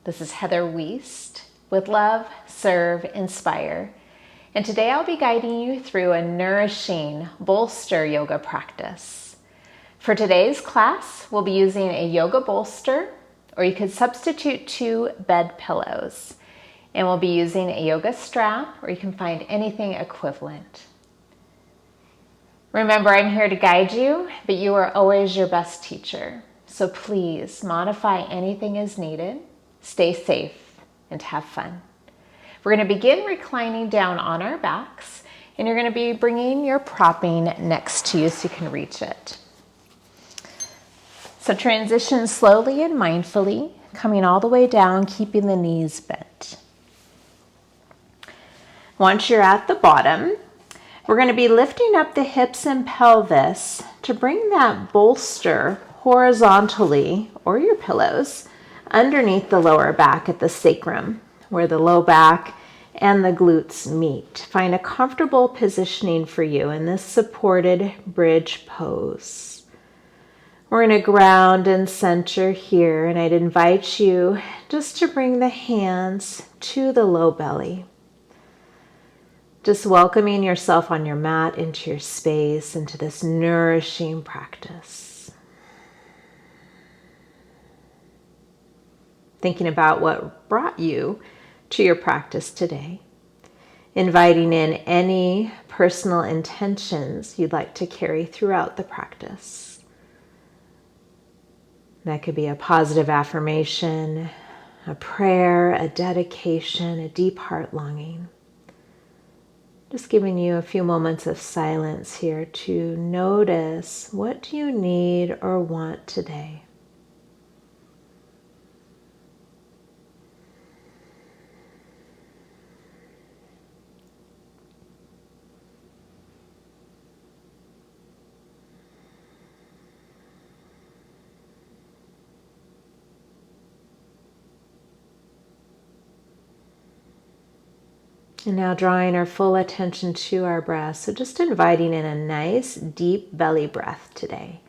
This is Heather Wiest with Love Serve Inspire. And today I'll be guiding you through a nourishing bolster yoga practice. For today's class, we'll be using a yoga bolster, or you could substitute 2 bed pillows. And we'll be using a yoga strap, or you can find anything equivalent. Remember, I'm here to guide you, but you are always your best teacher. So please modify anything as needed, stay safe, and have fun. We're going to begin reclining down on our backs, and you're going to be bringing your propping next to you so you can reach it. So transition slowly and mindfully, coming all the way down, keeping the knees bent. Once you're at the bottom, we're going to be lifting up the hips and pelvis to bring that bolster horizontally, or your pillows, underneath the lower back at the sacrum, where the low back and the glutes meet. Find a comfortable positioning for you in this supported bridge pose. We're going to ground and center here, and I'd invite you just to bring the hands to the low belly. Just welcoming yourself on your mat into your space, into this nourishing practice. Thinking about what brought you to your practice today. Inviting in any personal intentions you'd like to carry throughout the practice. That could be a positive affirmation, a prayer, a dedication, a deep heart longing. Just giving you a few moments of silence here to notice, what do you need or want today? And now drawing our full attention to our breath. So just inviting in a nice deep belly breath today.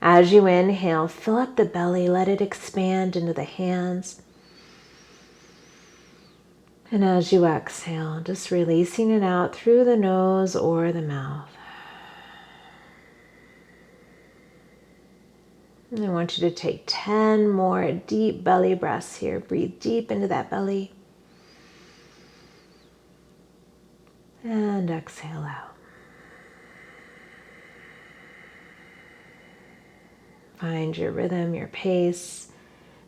As you inhale, fill up the belly, let it expand into the hands. And as you exhale, just releasing it out through the nose or the mouth. And I want you to take 10 more deep belly breaths here. Breathe deep into that belly. And exhale out. Find your rhythm, your pace.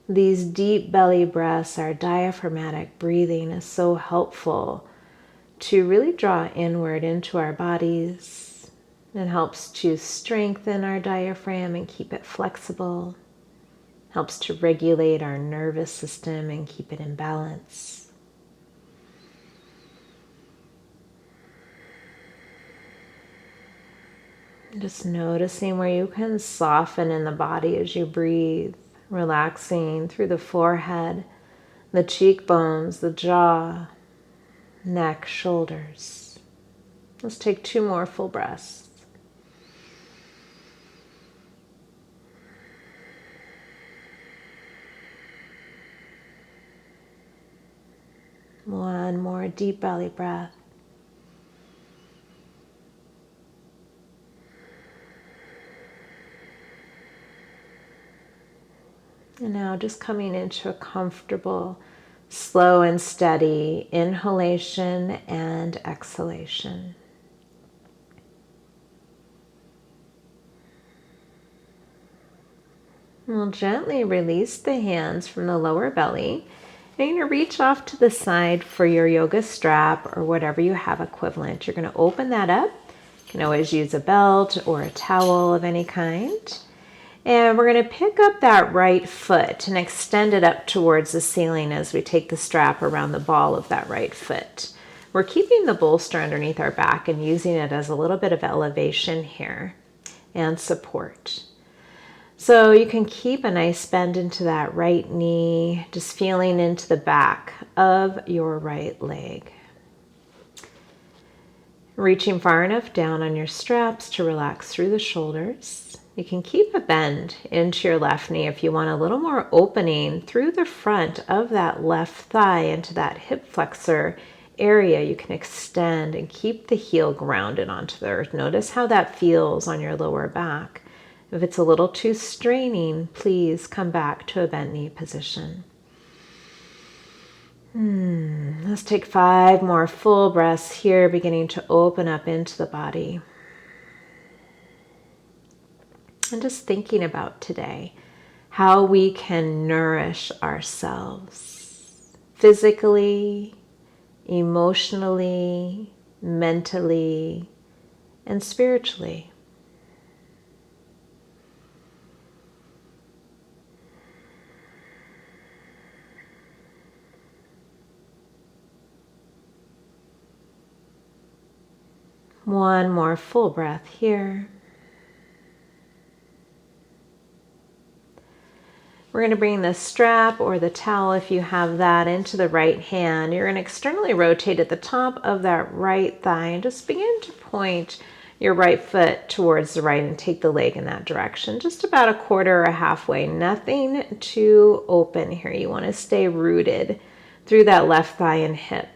These deep belly breaths, our diaphragmatic breathing, is so helpful to really draw inward into our bodies. It helps to strengthen our diaphragm and keep it flexible. Helps to regulate our nervous system and keep it in balance. Just noticing where you can soften in the body as you breathe, relaxing through the forehead, the cheekbones, the jaw, neck, shoulders. Let's take 2 more full breaths. One more deep belly breath. And now just coming into a comfortable, slow and steady inhalation and exhalation. We'll gently release the hands from the lower belly. You're going to reach off to the side for your yoga strap or whatever you have equivalent. You're going to open that up. You can always use a belt or a towel of any kind. And we're going to pick up that right foot and extend it up towards the ceiling as we take the strap around the ball of that right foot. We're keeping the bolster underneath our back and using it as a little bit of elevation here and support. So you can keep a nice bend into that right knee, just feeling into the back of your right leg. Reaching far enough down on your straps to relax through the shoulders. You can keep a bend into your left knee if you want a little more opening through the front of that left thigh into that hip flexor area. You can extend and keep the heel grounded onto the earth. Notice how that feels on your lower back. If it's a little too straining, please come back to a bent knee position. Let's take 5 more full breaths here, beginning to open up into the body. And just thinking about today, how we can nourish ourselves physically, emotionally, mentally, and spiritually. One more full breath here. We're going to bring the strap or the towel, if you have that, into the right hand. You're going to externally rotate at the top of that right thigh and just begin to point your right foot towards the right and take the leg in that direction. Just about a quarter or halfway. Nothing too open here. You want to stay rooted through that left thigh and hip.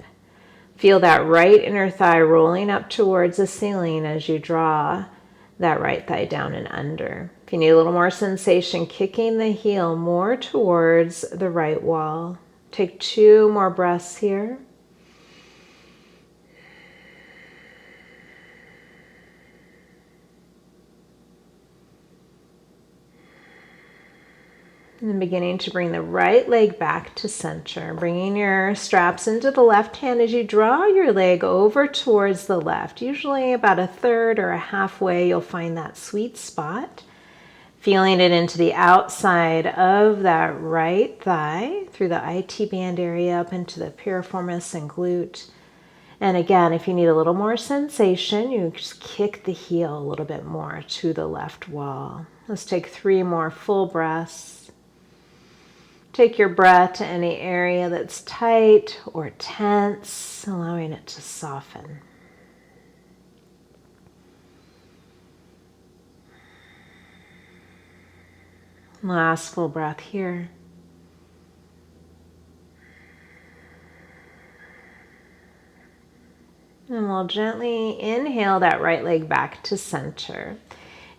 Feel that right inner thigh rolling up towards the ceiling as you draw that right thigh down and under. If you need a little more sensation, kicking the heel more towards the right wall. Take 2 more breaths here. And then beginning to bring the right leg back to center, bringing your straps into the left hand as you draw your leg over towards the left. Usually about a third or a halfway, you'll find that sweet spot. Feeling it into the outside of that right thigh, through the IT band area up into the piriformis and glute. And again, if you need a little more sensation, you just kick the heel a little bit more to the left wall. Let's take 3 more full breaths. Take your breath to any area that's tight or tense, allowing it to soften. Last full breath here. And we'll gently inhale that right leg back to center.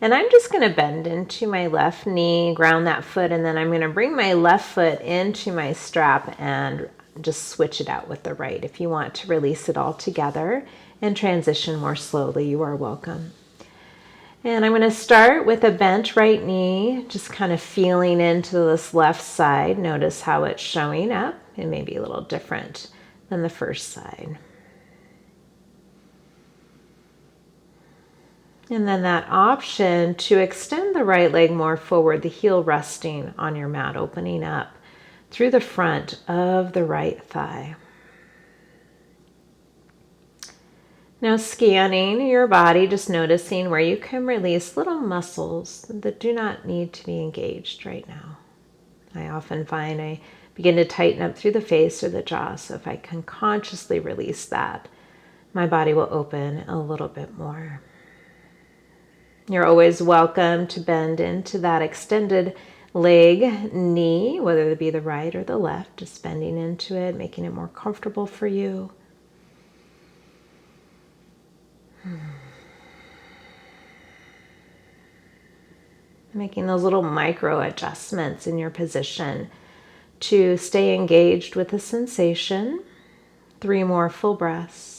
And I'm just going to bend into my left knee, ground that foot, and then I'm going to bring my left foot into my strap and just switch it out with the right. If you want to release it all together and transition more slowly, you are welcome. And I'm going to start with a bent right knee, just kind of feeling into this left side. Notice how it's showing up. It may be a little different than the first side. And then that option to extend the right leg more forward, the heel resting on your mat, opening up through the front of the right thigh. Now scanning your body, just noticing where you can release little muscles that do not need to be engaged right now. I often find I begin to tighten up through the face or the jaw, so if I can consciously release that, my body will open a little bit more. You're always welcome to bend into that extended leg, knee, whether it be the right or the left, just bending into it, making it more comfortable for you. Making those little micro adjustments in your position to stay engaged with the sensation. 3 more full breaths.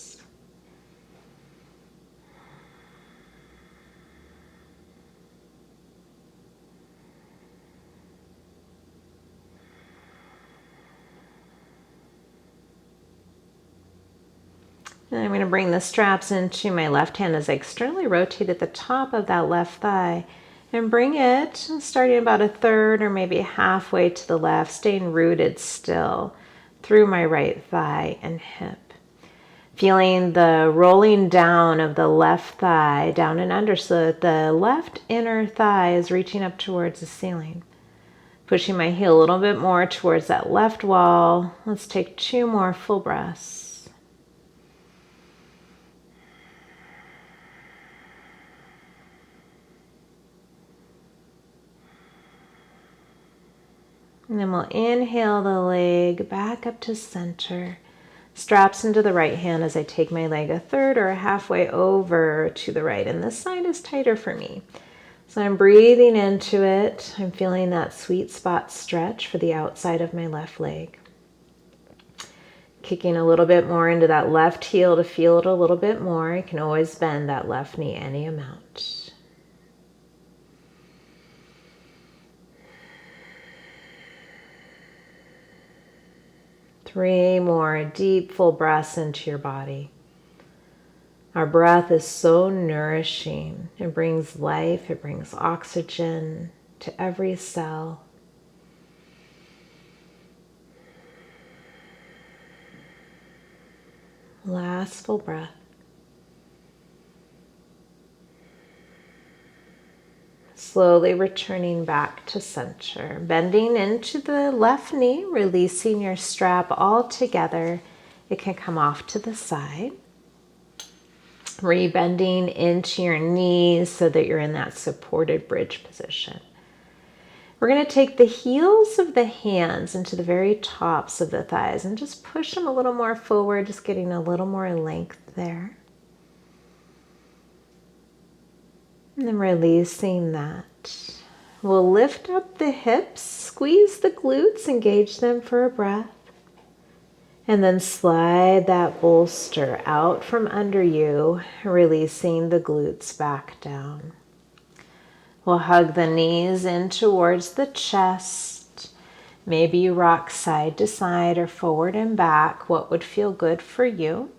And I'm going to bring the straps into my left hand as I externally rotate at the top of that left thigh and bring it, starting about a third or maybe halfway to the left, staying rooted still through my right thigh and hip. Feeling the rolling down of the left thigh down and under so that the left inner thigh is reaching up towards the ceiling. Pushing my heel a little bit more towards that left wall. Let's take 2 more full breaths. And then we'll inhale the leg back up to center. Straps into the right hand as I take my leg a third or halfway over to the right. And this side is tighter for me. So I'm breathing into it. I'm feeling that sweet spot stretch for the outside of my left leg. Kicking a little bit more into that left heel to feel it a little bit more. You can always bend that left knee any amount. 3 more deep, full breaths into your body. Our breath is so nourishing. It brings life, it brings oxygen to every cell. Last full breath. Slowly returning back to center. Bending into the left knee, releasing your strap all together. It can come off to the side. Rebending into your knees so that you're in that supported bridge position. We're going to take the heels of the hands into the very tops of the thighs and just push them a little more forward, just getting a little more length there. And then releasing that. We'll lift up the hips, squeeze the glutes, engage them for a breath. And then slide that bolster out from under you, releasing the glutes back down. We'll hug the knees in towards the chest. Maybe you rock side to side or forward and back. What would feel good for you?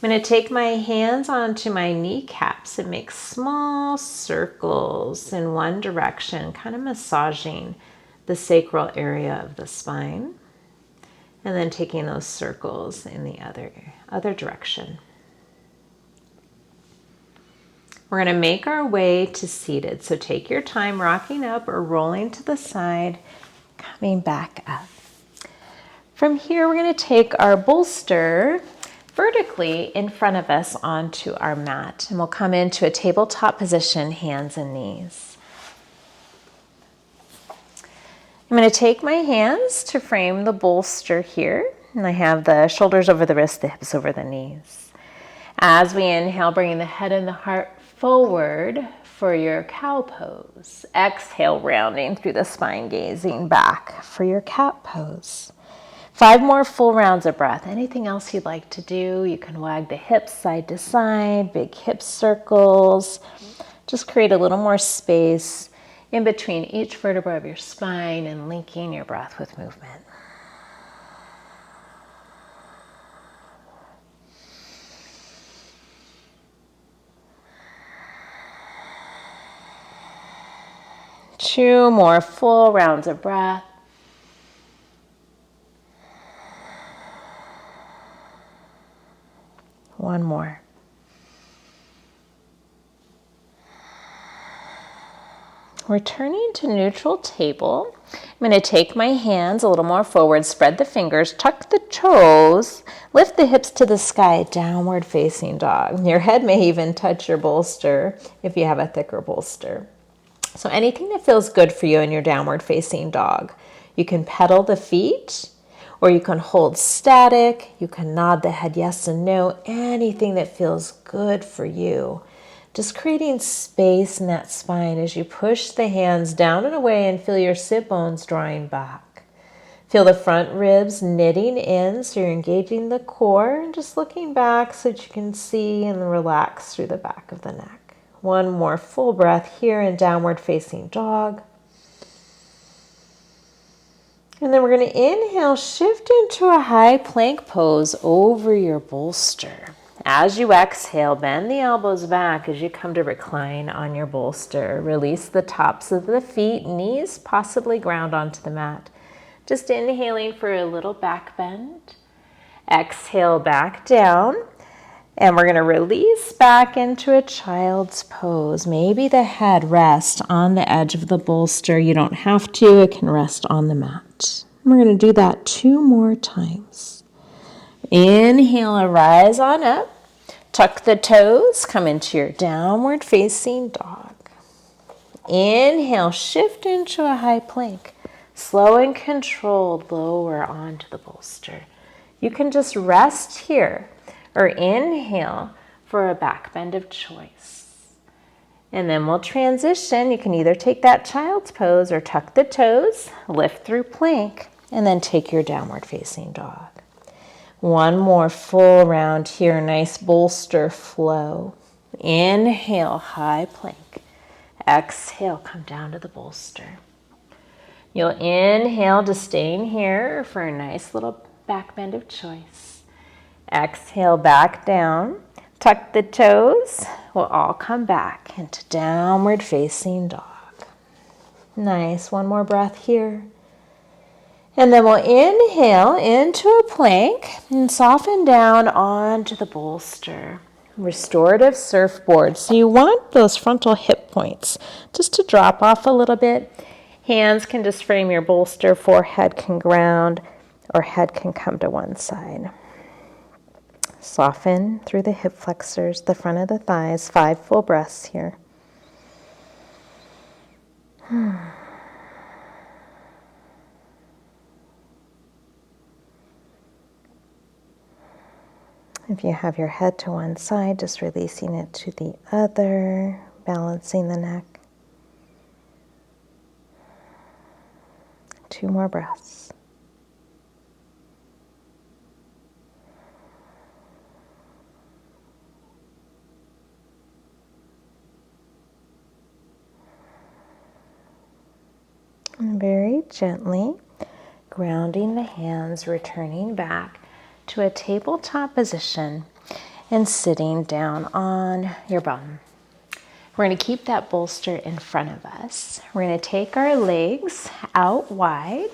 I'm going to take my hands onto my kneecaps and make small circles in one direction, kind of massaging the sacral area of the spine. And then taking those circles in the other direction. We're going to make our way to seated. So take your time rocking up or rolling to the side, coming back up. From here, we're going to take our bolster vertically in front of us onto our mat. And we'll come into a tabletop position, hands and knees. I'm going to take my hands to frame the bolster here. And I have the shoulders over the wrists, the hips over the knees. As we inhale, bringing the head and the heart forward for your cow pose. Exhale, rounding through the spine, gazing back for your cat pose. 5 more full rounds of breath. Anything else you'd like to do? You can wag the hips side to side, big hip circles. Just create a little more space in between each vertebra of your spine and linking your breath with movement. Two more full rounds of breath. One more. Returning to neutral table, I'm going to take my hands a little more forward, spread the fingers, tuck the toes, lift the hips to the sky, downward facing dog. Your head may even touch your bolster if you have a thicker bolster. So anything that feels good for you in your downward facing dog. You can pedal the feet, or you can hold static. You can nod the head yes and no, anything that feels good for you. Just creating space in that spine as you push the hands down and away and feel your sit bones drawing back. Feel the front ribs knitting in, so you're engaging the core and just looking back so that you can see and relax through the back of the neck. One more full breath here in downward facing dog. And then we're going to inhale, shift into a high plank pose over your bolster. As you exhale, bend the elbows back as you come to recline on your bolster. Release the tops of the feet, knees possibly ground onto the mat. Just inhaling for a little back bend. Exhale back down. And we're going to release back into a child's pose. Maybe the head rests on the edge of the bolster. You don't have to. It can rest on the mat. We're going to do that 2 more times. Inhale, rise on up. Tuck the toes. Come into your downward facing dog. Inhale, shift into a high plank. Slow and controlled, lower onto the bolster. You can just rest here or inhale for a back bend of choice. And then we'll transition. You can either take that child's pose or tuck the toes, lift through plank, and then take your downward facing dog. One more full round here, nice bolster flow. Inhale, high plank. Exhale, come down to the bolster. You'll inhale to staying here for a nice little back bend of choice. Exhale, back down. Tuck the toes. We'll all come back into downward facing dog. Nice, one more breath here. And then we'll inhale into a plank and soften down onto the bolster. Restorative surfboard. So you want those frontal hip points just to drop off a little bit. Hands can just frame your bolster, forehead can ground, or head can come to one side. Soften through the hip flexors, the front of the thighs, 5 full breaths here. If you have your head to one side, just releasing it to the other, balancing the neck. 2 more breaths. And very gently grounding the hands, returning back to a tabletop position and sitting down on your bum. We're going to keep that bolster in front of us. We're going to take our legs out wide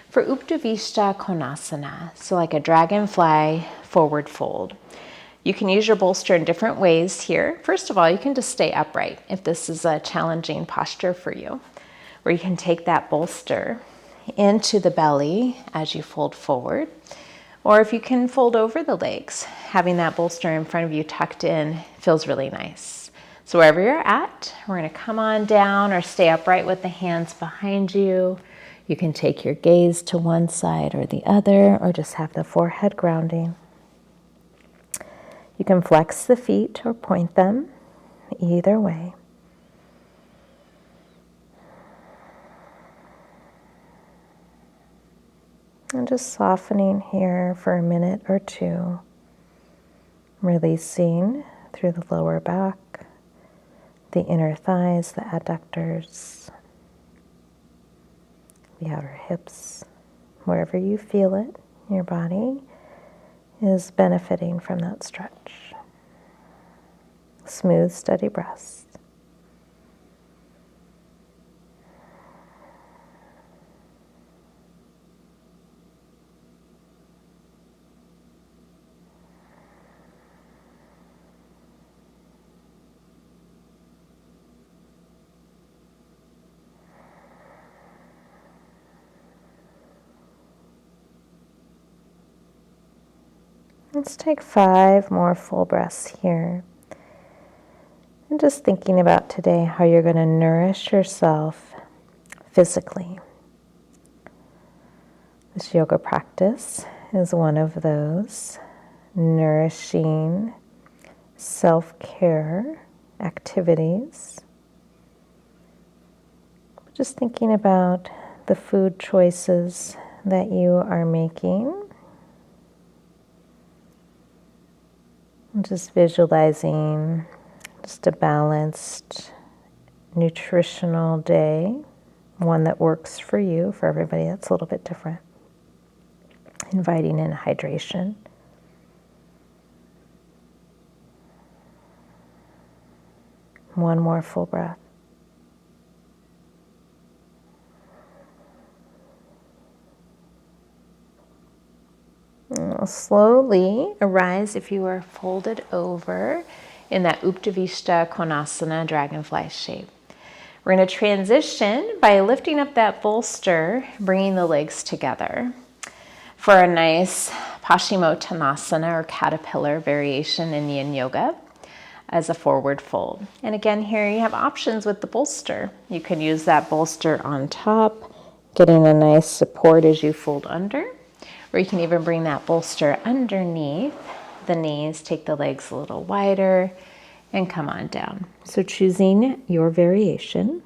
for Uttanasana Konasana, so like a dragonfly forward fold. You can use your bolster in different ways here. First of all, you can just stay upright if this is a challenging posture for you, where you can take that bolster into the belly as you fold forward. Or if you can fold over the legs, having that bolster in front of you tucked in feels really nice. So wherever you're at, we're going to come on down or stay upright with the hands behind you. You can take your gaze to one side or the other, or just have the forehead grounding. You can flex the feet or point them, either way. And just softening here for a minute or two, releasing through the lower back, the inner thighs, the adductors, the outer hips, wherever you feel it, your body is benefiting from that stretch. Smooth, steady breaths. Let's take 5 more full breaths here. And just thinking about today how you're going to nourish yourself physically. This yoga practice is one of those nourishing self-care activities. Just thinking about the food choices that you are making. Just visualizing just a balanced, nutritional day, one that works for you. For everybody, that's a little bit different. Inviting in hydration. One more full breath. Slowly arise if you are folded over in that Uttanasana Konasana dragonfly shape. We're going to transition by lifting up that bolster, bringing the legs together for a nice Paschimottanasana or caterpillar variation in Yin Yoga as a forward fold. And again, here you have options with the bolster. You can use that bolster on top, Getting a nice support as you fold under, or you can even bring that bolster underneath the knees, take the legs a little wider, and come on down. So choosing your variation.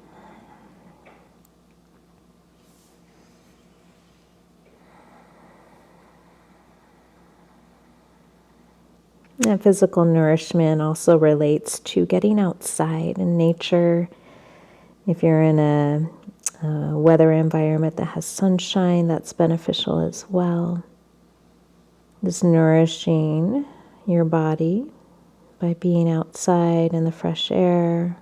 And physical nourishment also relates to getting outside in nature. If you're in a weather environment that has sunshine, that's beneficial as well. Just nourishing your body by being outside in the fresh air,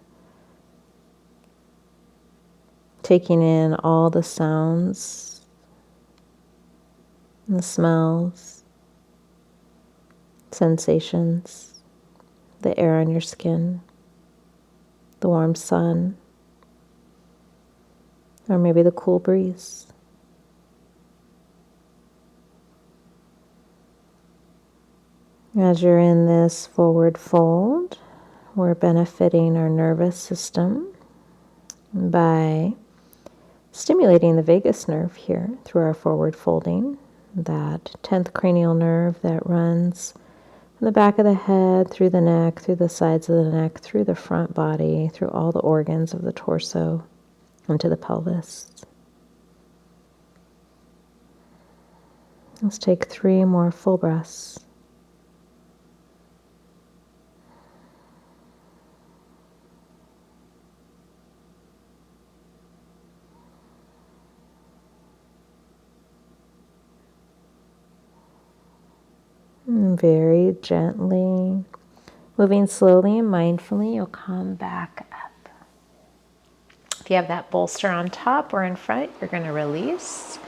taking in all the sounds and the smells, sensations, the air on your skin, the warm sun, or maybe the cool breeze. As you're in this forward fold, we're benefiting our nervous system by stimulating the vagus nerve here through our forward folding, that 10th cranial nerve that runs from the back of the head, through the neck, through the sides of the neck, through the front body, through all the organs of the torso, into the pelvis. Let's take 3 more full breaths. And very gently, moving slowly and mindfully, you'll come back up. If you have that bolster on top or in front, you're going to release.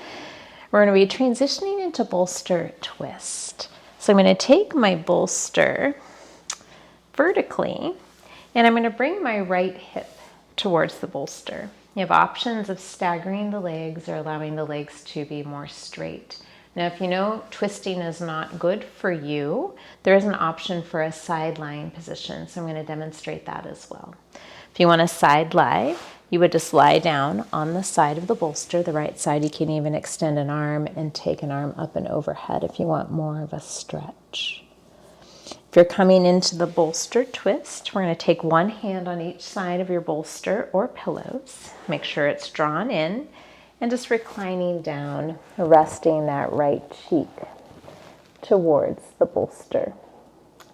We're going to be transitioning into bolster twist. So I'm going to take my bolster vertically, and I'm going to bring my right hip towards the bolster. You have options of staggering the legs or allowing the legs to be more straight. Now, if you know twisting is not good for you, there is an option for a side lying position. So I'm going to demonstrate that as well. If you want a side lie, you would just lie down on the side of the bolster, the right side. You can even extend an arm and take an arm up and overhead if you want more of a stretch. If you're coming into the bolster twist, we're going to take one hand on each side of your bolster or pillows. Make sure it's drawn in. And just reclining down, resting that right cheek towards the bolster.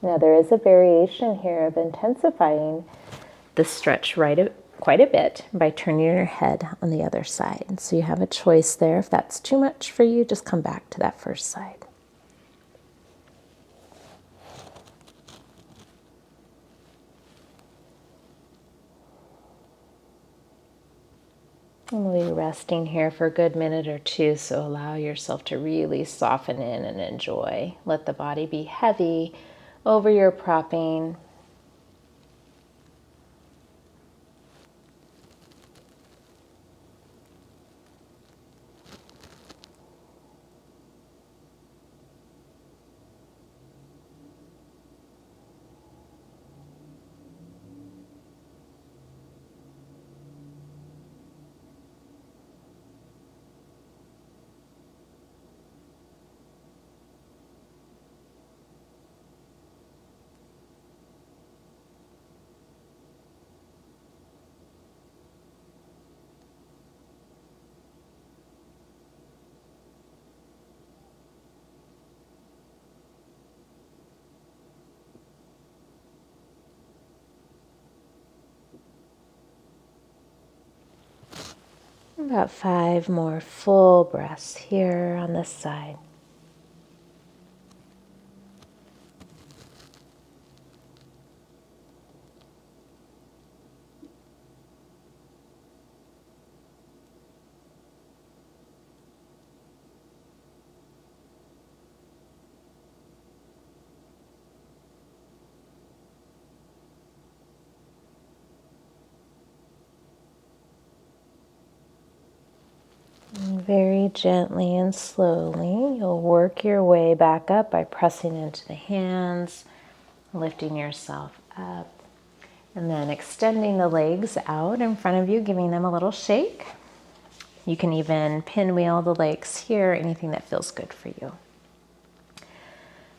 Now there is a variation here of intensifying the stretch quite a bit by turning your head on the other side. So you have a choice there. If that's too much for you, just come back to that first side. And we'll be resting here for a good minute or two, so allow yourself to really soften in and enjoy. Let the body be heavy over your propping. About 5 more full breaths here on this side. Very gently and slowly, you'll work your way back up by pressing into the hands, lifting yourself up, and then extending the legs out in front of you, giving them a little shake. You can even pinwheel the legs here, anything that feels good for you.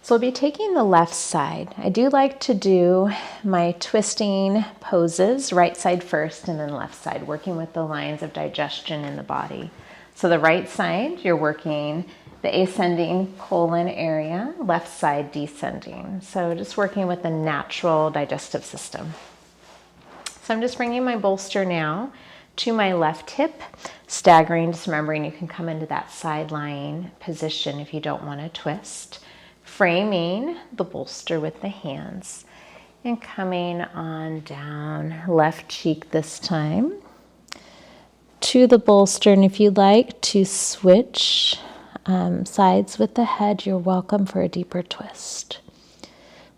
So we'll be taking the left side. I do like to do my twisting poses, right side first and then left side, working with the lines of digestion in the body. So the right side, you're working the ascending colon area, left side descending. So just working with the natural digestive system. So I'm just bringing my bolster now to my left hip, staggering, just remembering you can come into that side lying position if you don't want to twist. Framing the bolster with the hands and coming on down, left cheek this time, to the bolster. And if you'd like to switch sides with the head, you're welcome for a deeper twist.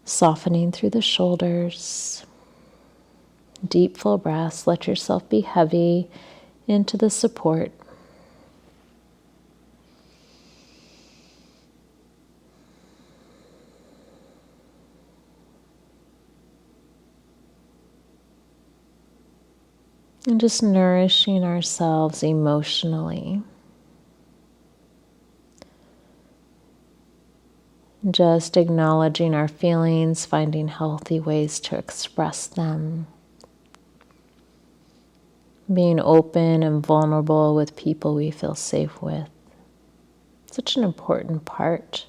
Softening through the shoulders. Deep, full breaths. Let yourself be heavy into the support. And just nourishing ourselves emotionally. Just acknowledging our feelings, finding healthy ways to express them. Being open and vulnerable with people we feel safe with. Such an important part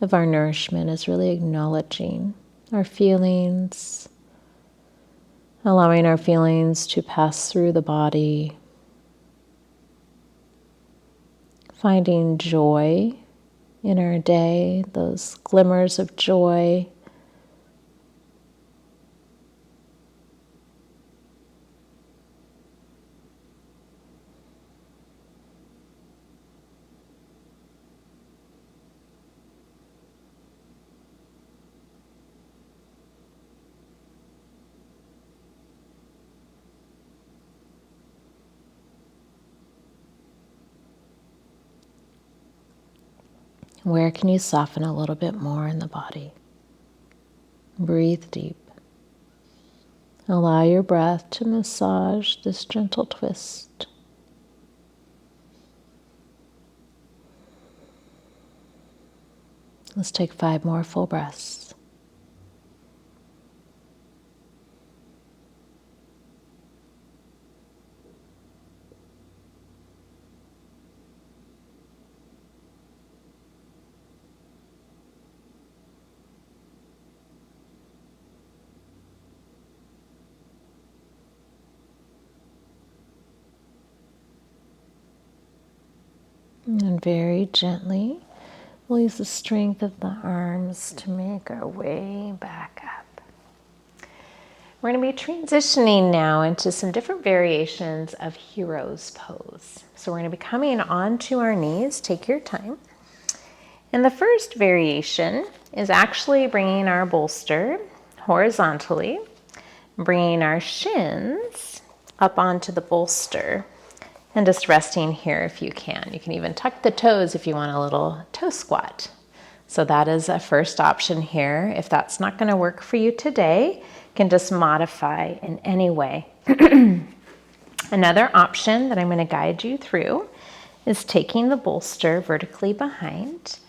of our nourishment is really acknowledging our feelings, allowing our feelings to pass through the body, finding joy in our day, those glimmers of joy. Where can you soften a little bit more in the body? Breathe deep. Allow your breath to massage this gentle twist. Let's take 5 more full breaths. And very gently, we'll use the strength of the arms to make our way back up. We're going to be transitioning now into some different variations of hero's pose. So we're going to be coming onto our knees. Take your time. And the first variation is actually bringing our bolster horizontally, bringing our shins up onto the bolster. And just resting here if you can. You can even tuck the toes if you want a little toe squat. So that is a first option here. If that's not going to work for you today, you can just modify in any way. Another option that I'm going to guide you through is taking the bolster vertically behind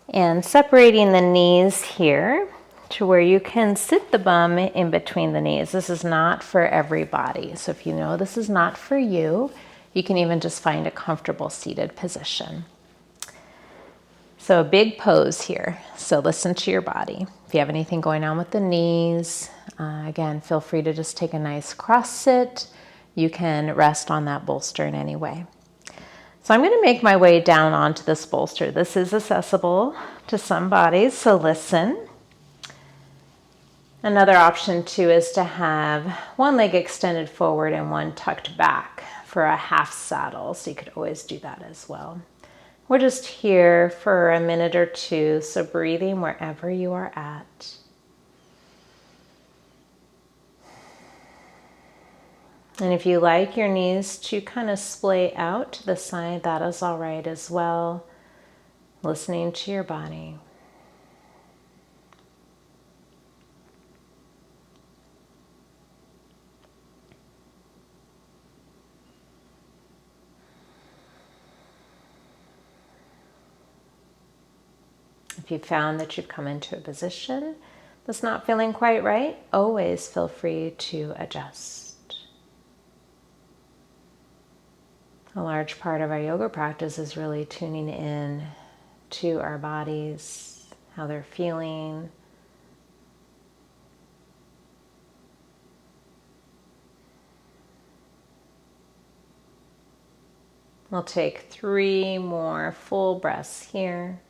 and separating the knees here to where you can sit the bum in between the knees. This is not for everybody. So if you know this is not for you, you can even just find a comfortable seated position. So a big pose here. So listen to your body. If you have anything going on with the knees, again, feel free to just take a nice cross sit. You can rest on that bolster in any way. So I'm going to make my way down onto this bolster. This is accessible to some bodies, so listen. Another option too is to have one leg extended forward and one tucked back for a half saddle, so you could always do that as well. We're just here for a minute or two, so breathing wherever you are at. And if you like your knees to kind of splay out to the side, that is all right as well. Listening to your body. If you found that you've come into a position that's not feeling quite right, always feel free to adjust. A large part of our yoga practice is really tuning in to our bodies, how they're feeling. We'll take 3 more full breaths here.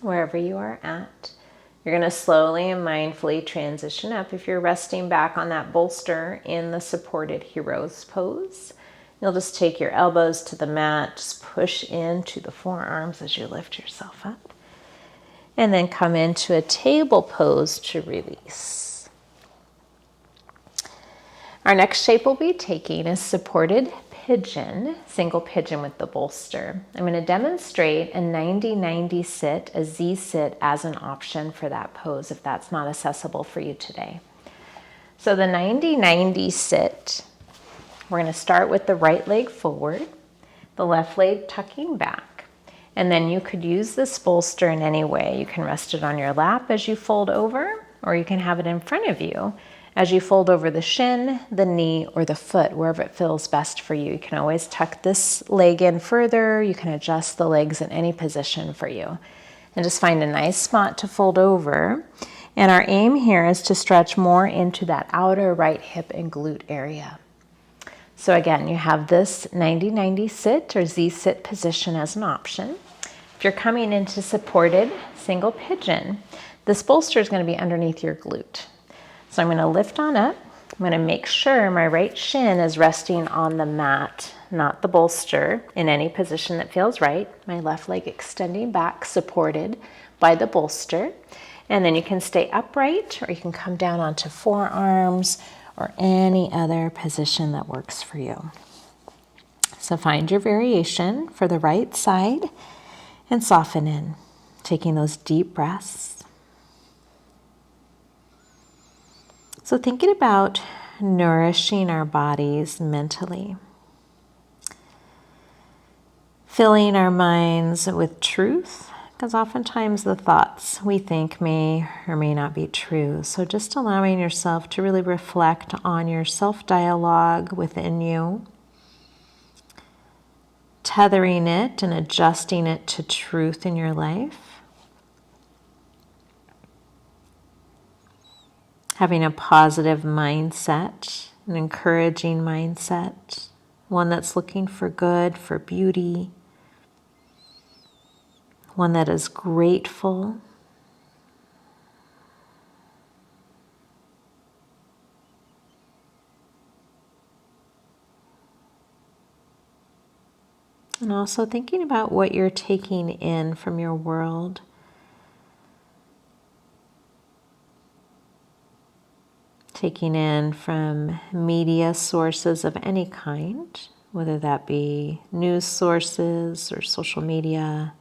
Wherever you are at, you're going to slowly and mindfully transition up. If you're resting back on that bolster in the supported hero's pose, you'll just take your elbows to the mat, just push into the forearms as you lift yourself up, and then come into a table pose to release. Our next shape we'll be taking is supported pigeon, single pigeon with the bolster. I'm going to demonstrate a 90-90 sit, a Z sit, as an option for that pose if that's not accessible for you today. So the 90-90 sit, we're going to start with the right leg forward, the left leg tucking back, and then you could use this bolster in any way. You can rest it on your lap as you fold over, or you can have it in front of you as you fold over the shin, the knee, or the foot, wherever it feels best for you. You can always tuck this leg in further. You can adjust the legs in any position for you. And just find a nice spot to fold over. And our aim here is to stretch more into that outer right hip and glute area. So again, you have this 90-90 sit or Z sit position as an option. If you're coming into supported single pigeon, this bolster is going to be underneath your glute. So I'm going to lift on up. I'm going to make sure my right shin is resting on the mat, not the bolster, in any position that feels right. My left leg extending back, supported by the bolster. And then you can stay upright, or you can come down onto forearms, or any other position that works for you. So find your variation for the right side and soften in, taking those deep breaths. So thinking about nourishing our bodies mentally, filling our minds with truth, because oftentimes the thoughts we think may or may not be true. So just allowing yourself to really reflect on your self-dialogue within you, tethering it and adjusting it to truth in your life. Having a positive mindset, an encouraging mindset, one that's looking for good, for beauty, one that is grateful. And also thinking about what you're taking in from your world. Taking in from media sources of any kind, whether that be news sources or social media.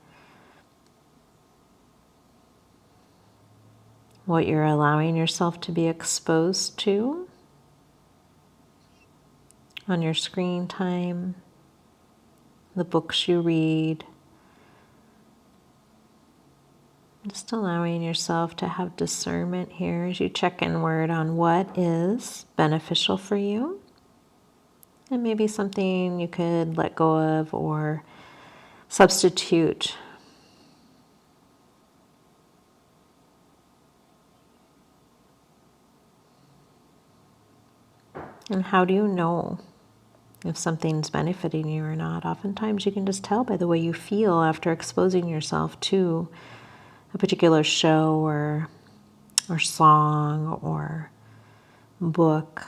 What you're allowing yourself to be exposed to on your screen time, the books you read. Just allowing yourself to have discernment here as you check inward on what is beneficial for you, and maybe something you could let go of or substitute. And how do you know if something's benefiting you or not? Oftentimes you can just tell by the way you feel after exposing yourself to a particular show or song or book.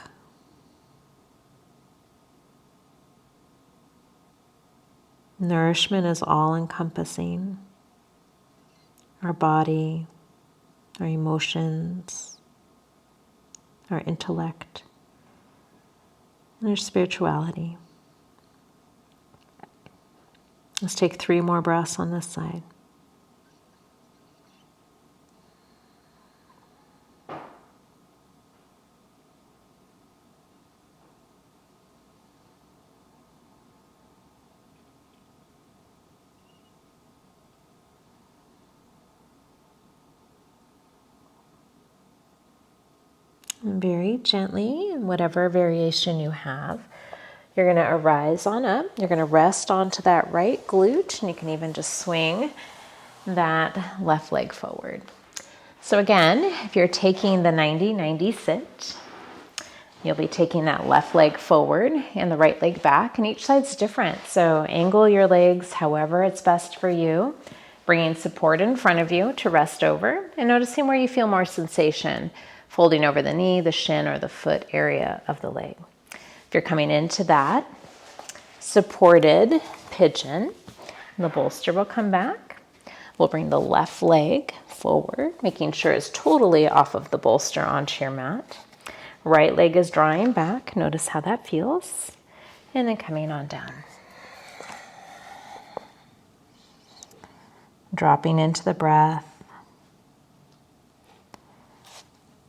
Nourishment is all-encompassing. Our body, our emotions, our intellect, and our spirituality. Let's take 3 more breaths on this side. And very gently, in whatever variation you have, you're going to arise on up. You're going to rest onto that right glute, and you can even just swing that left leg forward. So again, if you're taking the 90-90 sit, you'll be taking that left leg forward and the right leg back, and each side's different. So angle your legs however it's best for you, bringing support in front of you to rest over, and noticing where you feel more sensation, folding over the knee, the shin, or the foot area of the leg. If you're coming into that supported pigeon, the bolster will come back. We'll bring the left leg forward, making sure it's totally off of the bolster onto your mat. Right leg is drawing back. Notice how that feels. And then coming on down. Dropping into the breath.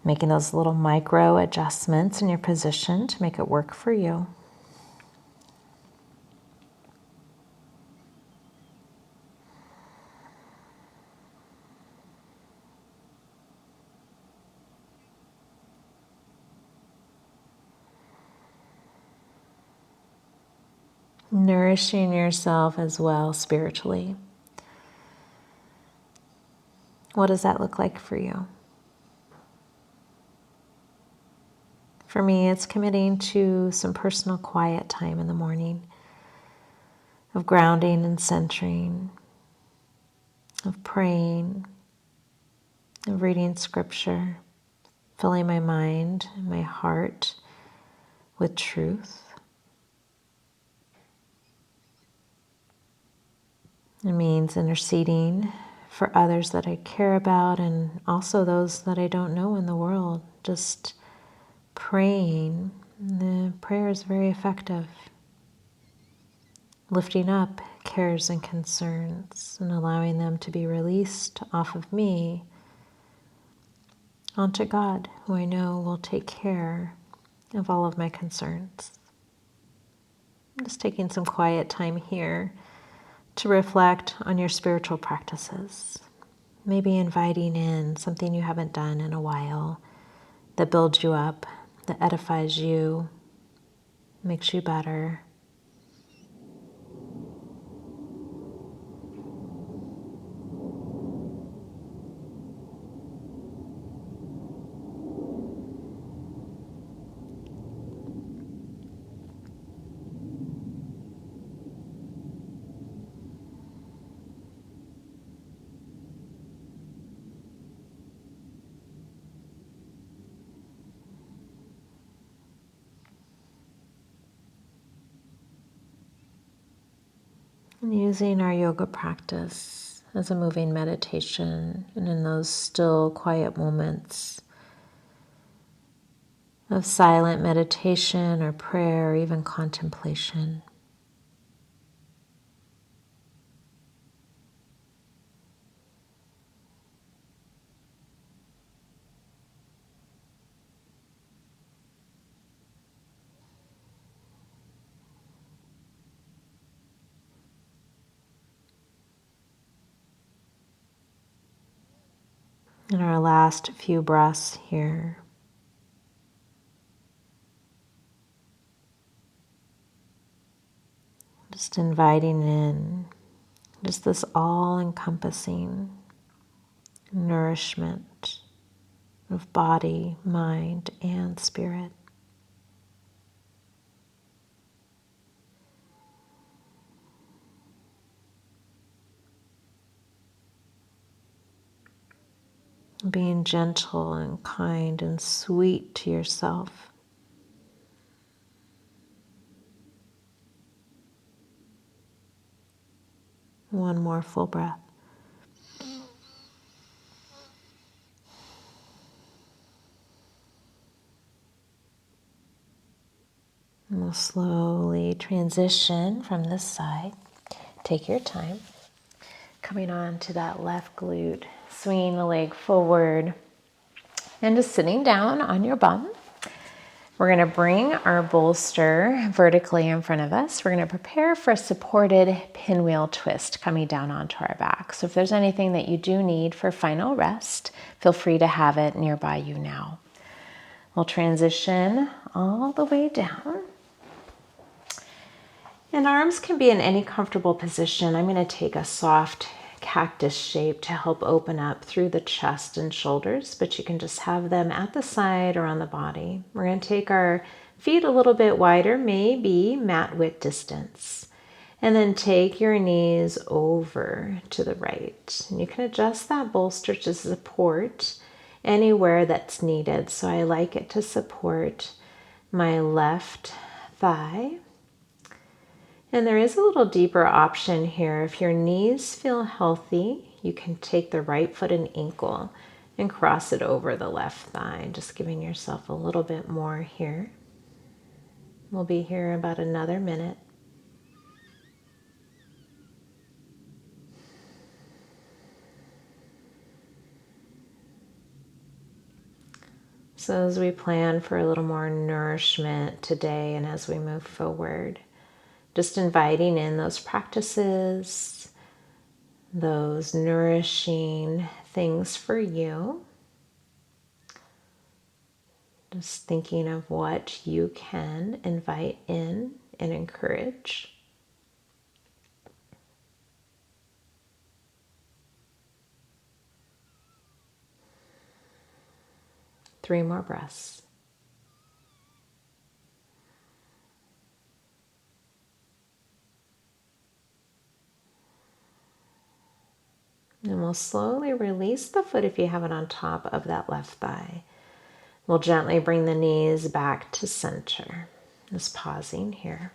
Making those little micro adjustments in your position to make it work for you. Nourishing yourself as well spiritually. What does that look like for you? For me, it's committing to some personal quiet time in the morning, of grounding and centering, of praying, of reading scripture, filling my mind and my heart with truth. It means interceding for others that I care about and also those that I don't know in the world. Just praying. The prayer is very effective. Lifting up cares and concerns and allowing them to be released off of me onto God, who I know will take care of all of my concerns. I'm just taking some quiet time here to reflect on your spiritual practices. Maybe inviting in something you haven't done in a while that builds you up, that edifies you, makes you better. And using our yoga practice as a moving meditation, and in those still, quiet moments of silent meditation or prayer or even contemplation. In our last few breaths here, just inviting in just this all-encompassing nourishment of body, mind, and spirit. Being gentle and kind and sweet to yourself. One more full breath. And we'll slowly transition from this side Take your time. Coming on to that left glute, swinging the leg forward and just sitting down on your bum. We're going to bring our bolster vertically in front of us. We're going to prepare for a supported pinwheel twist coming down onto our back. So if there's anything that you do need for final rest, feel free to have it nearby you now. We'll transition all the way down. And arms can be in any comfortable position. I'm going to take a soft cactus shape to help open up through the chest and shoulders, but you can just have them at the side or on the body. We're going to take our feet a little bit wider, maybe mat width distance. And then take your knees over to the right. And you can adjust that bolster to support anywhere that's needed. So I like it to support my left thigh. And there is a little deeper option here. If your knees feel healthy, you can take the right foot and ankle and cross it over the left thigh, just giving yourself a little bit more here. We'll be here about another minute. So as we plan for a little more nourishment today and as we move forward, just inviting in those practices, those nourishing things for you. Just thinking of what you can invite in and encourage. Three more breaths. And we'll slowly release the foot if you have it on top of that left thigh. We'll gently bring the knees back to center. Just pausing here.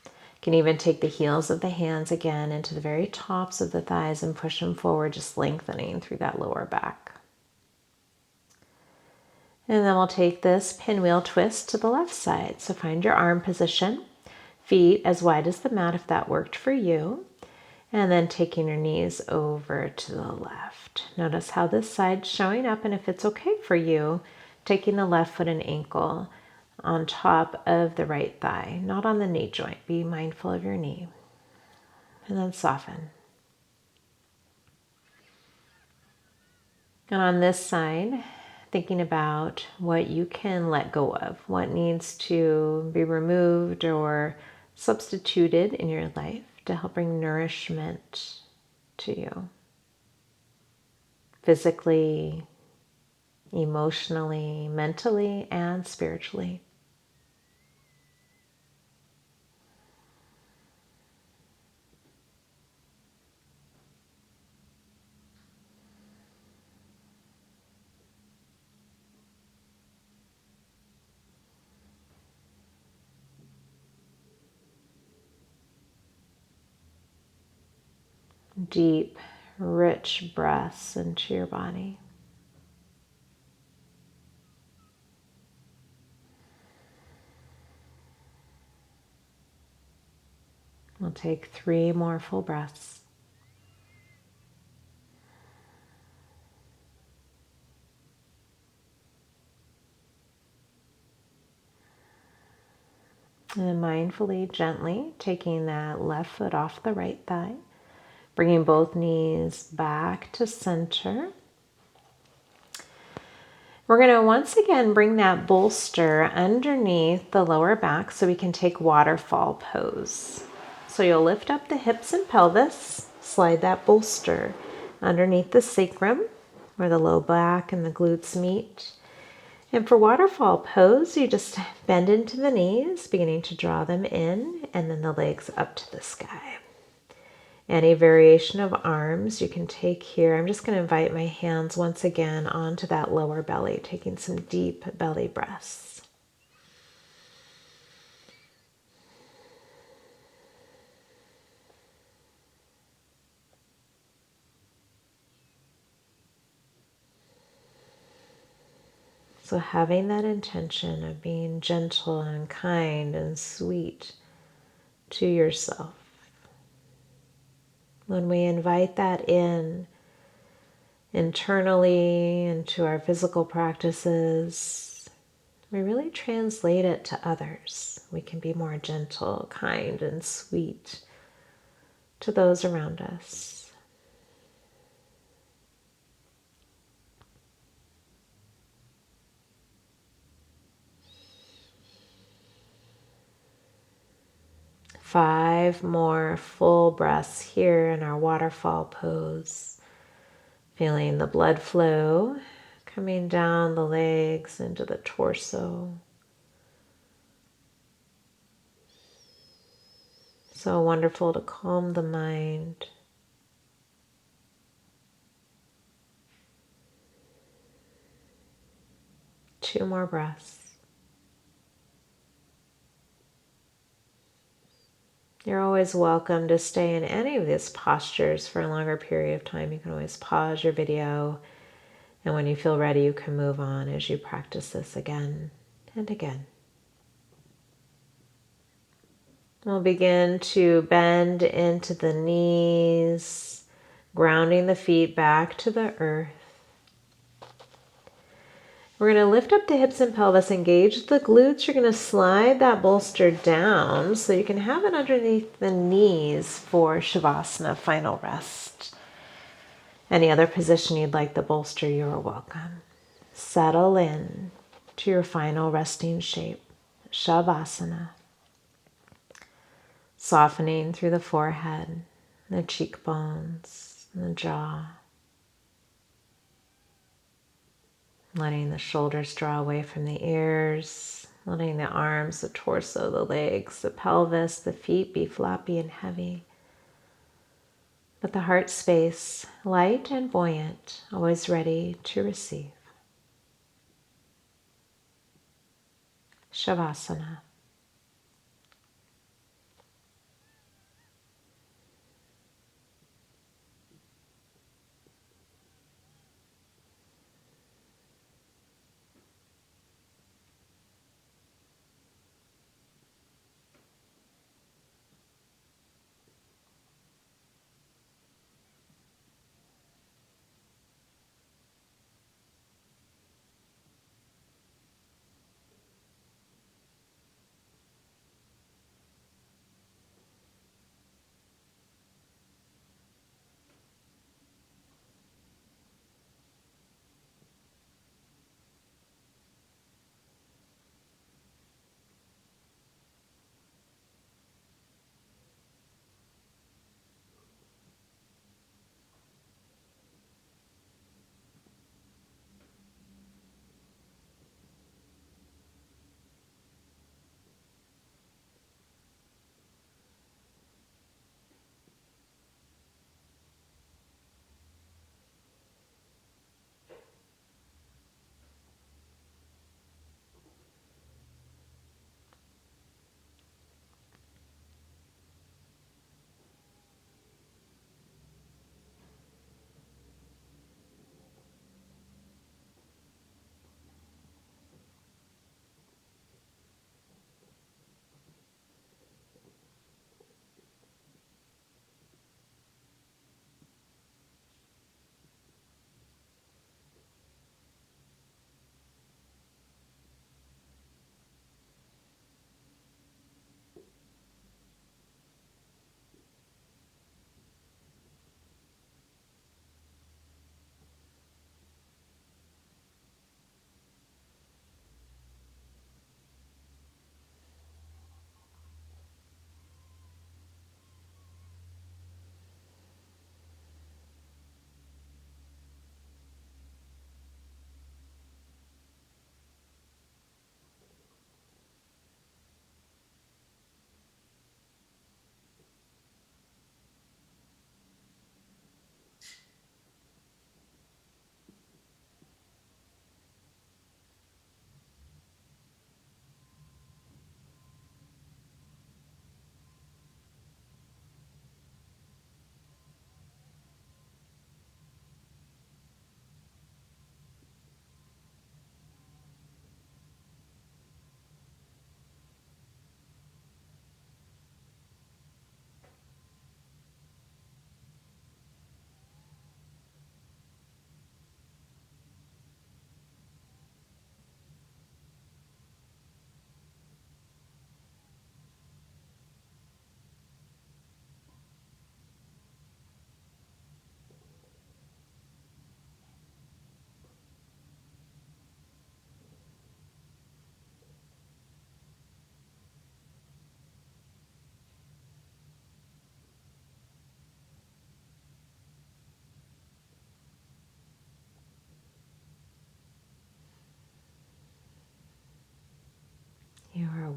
You can even take the heels of the hands again into the very tops of the thighs and push them forward, just lengthening through that lower back. And then we'll take this pinwheel twist to the left side. So find your arm position, feet as wide as the mat if that worked for you. And then taking your knees over to the left. Notice how this side's showing up, and if it's okay for you, taking the left foot and ankle on top of the right thigh, not on the knee joint. Be mindful of your knee. And then soften. And on this side, thinking about what you can let go of, what needs to be removed or substituted in your life to help bring nourishment to you. Physically, emotionally, mentally, and spiritually. Deep, rich breaths into your body. We'll take 3 more full breaths. And then mindfully, gently taking that left foot off the right thigh. Bringing both knees back to center. We're going to once again bring that bolster underneath the lower back so we can take waterfall pose. So you'll lift up the hips and pelvis, slide that bolster underneath the sacrum where the low back and the glutes meet. And for waterfall pose, you just bend into the knees, beginning to draw them in, and then the legs up to the sky. Any variation of arms you can take here. I'm just going to invite my hands once again onto that lower belly, taking some deep belly breaths. So having that intention of being gentle and kind and sweet to yourself. When we invite that in internally into our physical practices, we really translate it to others. We can be more gentle, kind, and sweet to those around us. Five more full breaths here in our waterfall pose. Feeling the blood flow coming down the legs into the torso. So wonderful to calm the mind. Two more breaths. You're always welcome to stay in any of these postures for a longer period of time. You can always pause your video, and when you feel ready, you can move on as you practice this again and again. We'll begin to bend into the knees, grounding the feet back to the earth. We're going to lift up the hips and pelvis, engage the glutes. You're going to slide that bolster down so you can have it underneath the knees for Shavasana, final rest. Any other position you'd like the bolster, you are welcome. Settle in to your final resting shape, Shavasana. Softening through the forehead, the cheekbones, the jaw. Letting the shoulders draw away from the ears, letting the arms, the torso, the legs, the pelvis, the feet be floppy and heavy. But the heart space light and buoyant, always ready to receive. Shavasana.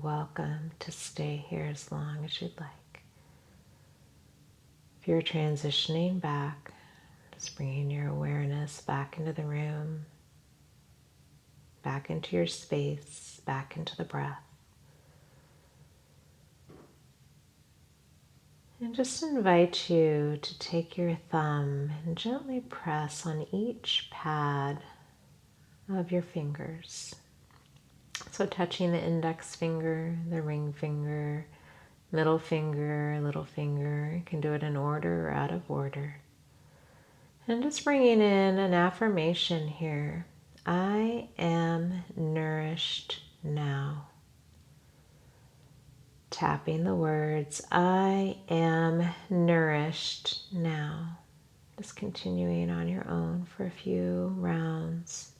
welcome to stay here as long as you'd like. If you're transitioning back, just bringing your awareness back into the room, back into your space, back into the breath. And just invite you to take your thumb and gently press on each pad of your fingers. So touching the index finger, the ring finger, middle finger, little finger. You can do it in order or out of order. And just bringing in an affirmation here. I am nourished now. Tapping the words, I am nourished now. Just continuing on your own for a few rounds.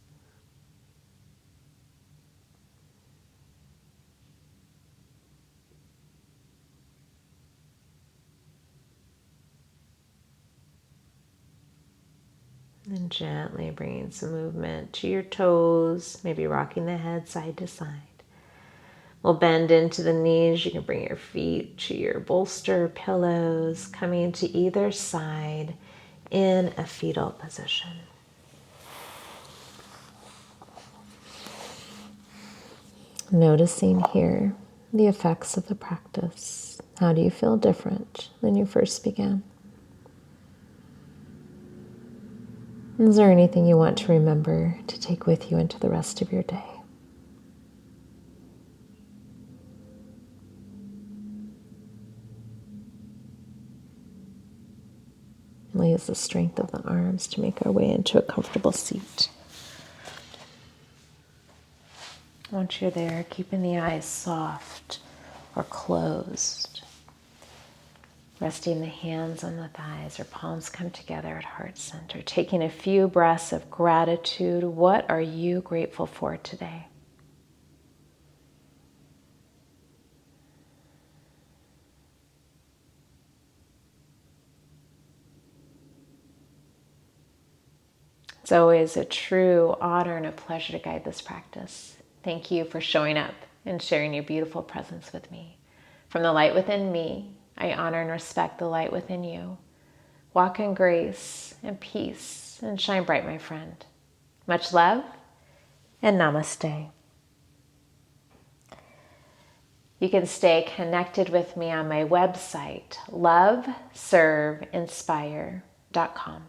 And gently bringing some movement to your toes, maybe rocking the head side to side. We'll bend into the knees. You can bring your feet to your bolster pillows, coming to either side in a fetal position. Noticing here the effects of the practice. How do you feel different than you first began? Is there anything you want to remember to take with you into the rest of your day? We'll use the strength of the arms to make our way into a comfortable seat. Once you're there, keeping the eyes soft or closed, resting the hands on the thighs or palms come together at heart center, taking a few breaths of gratitude. What are you grateful for today? It's always a true honor and a pleasure to guide this practice. Thank you for showing up and sharing your beautiful presence with me. From the light within me, I honor and respect the light within you. Walk in grace and peace and shine bright, my friend. Much love and namaste. You can stay connected with me on my website, loveserveinspire.com.